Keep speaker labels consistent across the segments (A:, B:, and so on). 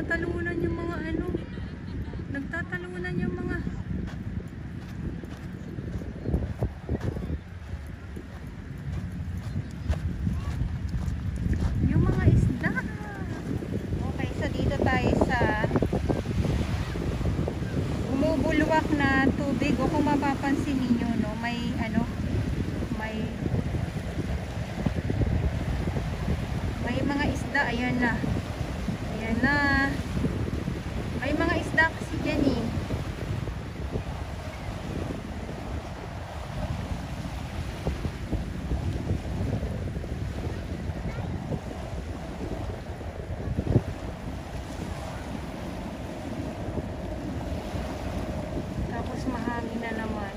A: nagtatalunan yung mga ano. Nagtatalunan yung mga isda. Okay, so dito tayo sa bumubulwak na tubig. O kung mapapansin niyo, no, may ano, may mga isda. Ayan na. Ayan na. May mga isda kasi dyan eh. Tapos mahangin na naman.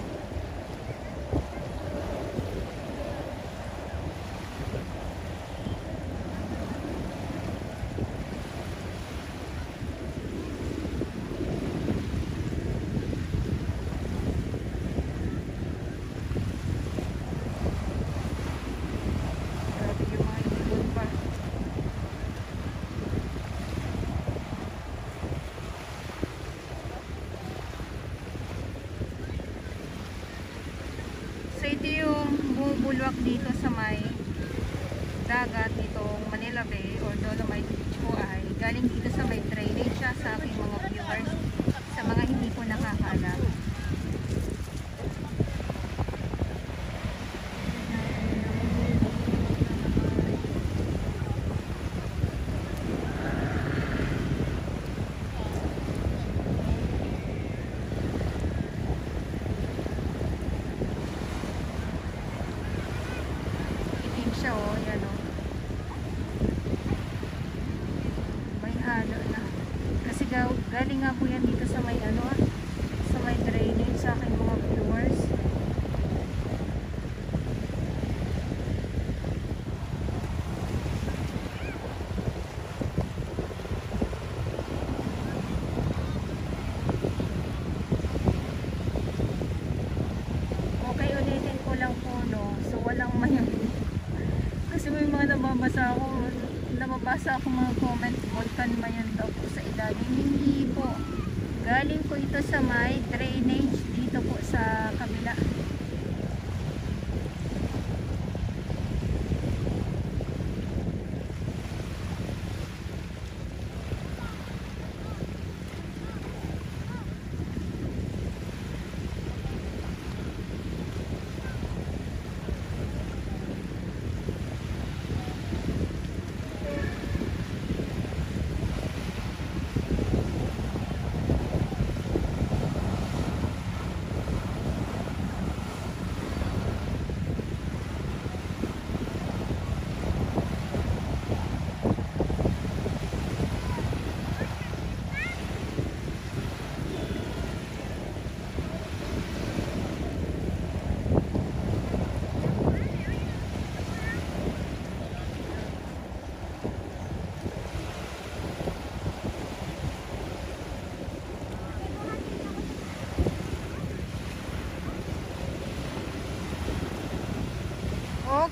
A: So ito yung bumubulwak dito sa may dagat nitong Manila Bay or Dolomite Beach po ay galing dito sa may drainage siya sa aking mga viewers, sa mga hindi po nakakaalam. Oh, yan oh. May halo na. Kasi galing nga po yan dito sa may ano, sa may drainage sa aking mga viewers. Okay, ulitin ko lang po, no. So walang mayroon. Kasi may mga nababasa ako mga comment, volcan mayan daw po sa ilalim. Hindi po. Galing po ito sa may drainage dito po sa kabila.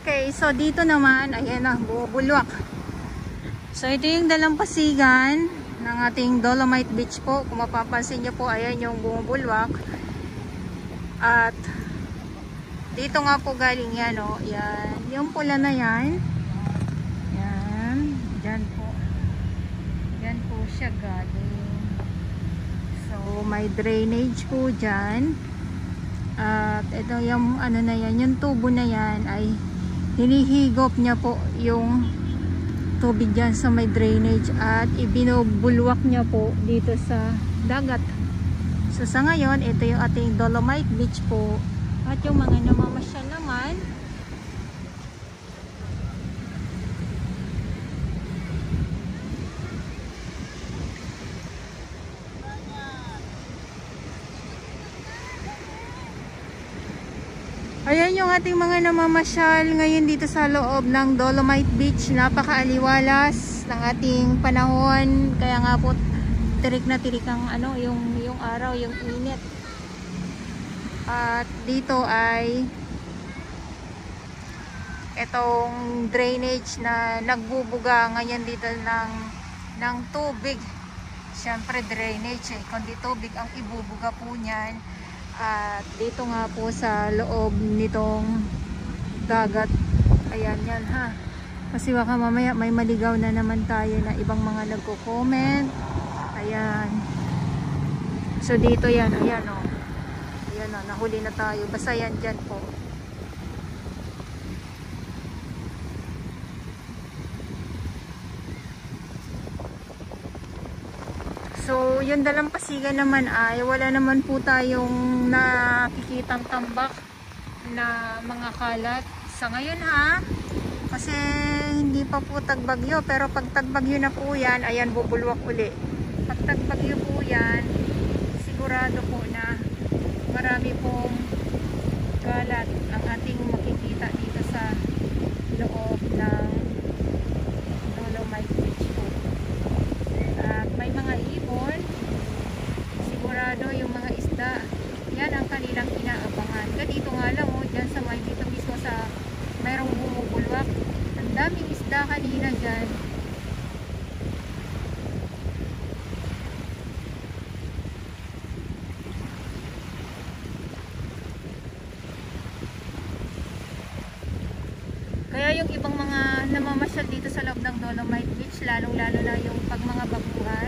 A: Okay, so dito naman, ayan na, bubulwak. So ito yung dalampasigan ng ating Dolomite Beach po. Kung mapapansin nyo po, ayan yung bumubulwak. At dito nga po galing yan, o. Yan, yung pula na yan. Yan, dyan po. Yan po siya galing. So may drainage po dyan. At ito yung ano na yan, yung tubo na yan ay hinihigop niya po yung tubig dyan sa may drainage at ibinubulwak niya po dito sa dagat. So sa ngayon, ito yung ating Dolomite Beach po. At yung mga namamasyal naman, ayan yung ating mga namamasyal ngayon dito sa loob ng Dolomite Beach. Napakaaliwalas ng ating panahon. Kaya nga po tirik na tirik ang ano, yung araw, yung init. At dito ay itong drainage na nagbubuga ngayon dito ng tubig syempre drainage eh. Kundi tubig ang ibubuga po niyan. At dito nga po sa loob nitong dagat. Ayan yan ha. Kasi baka mamaya may maligaw na naman tayo na ibang mga nagko-comment. Ayan. So dito yan. Ayan o. Ayan o. Nahuli na tayo. Basta yan dyan po. So, yung dalampasigan naman ay wala naman po tayong nakikitang tambak na mga kalat sa ngayon ha. Kasi hindi pa po tagbagyo, pero pag tagbagyo na po yan, ayan bubulwak uli. Pag tagbagyo po yan, sigurado po na marami pong kalat ang ating makikita dito sa loob ng Dolomite Beach po. At may mga ibon, sigurado yung mga isda, yan ang kanilang inaabangan. Dito nga lang dyan sa may dito mismo sa mayroong bumubulwak, ang daming isda kanina dyan. Kaya yung ibang mga namamasyal dito sa loob ng Dolomite Beach, lalong lalo na yung pag mga baguhan,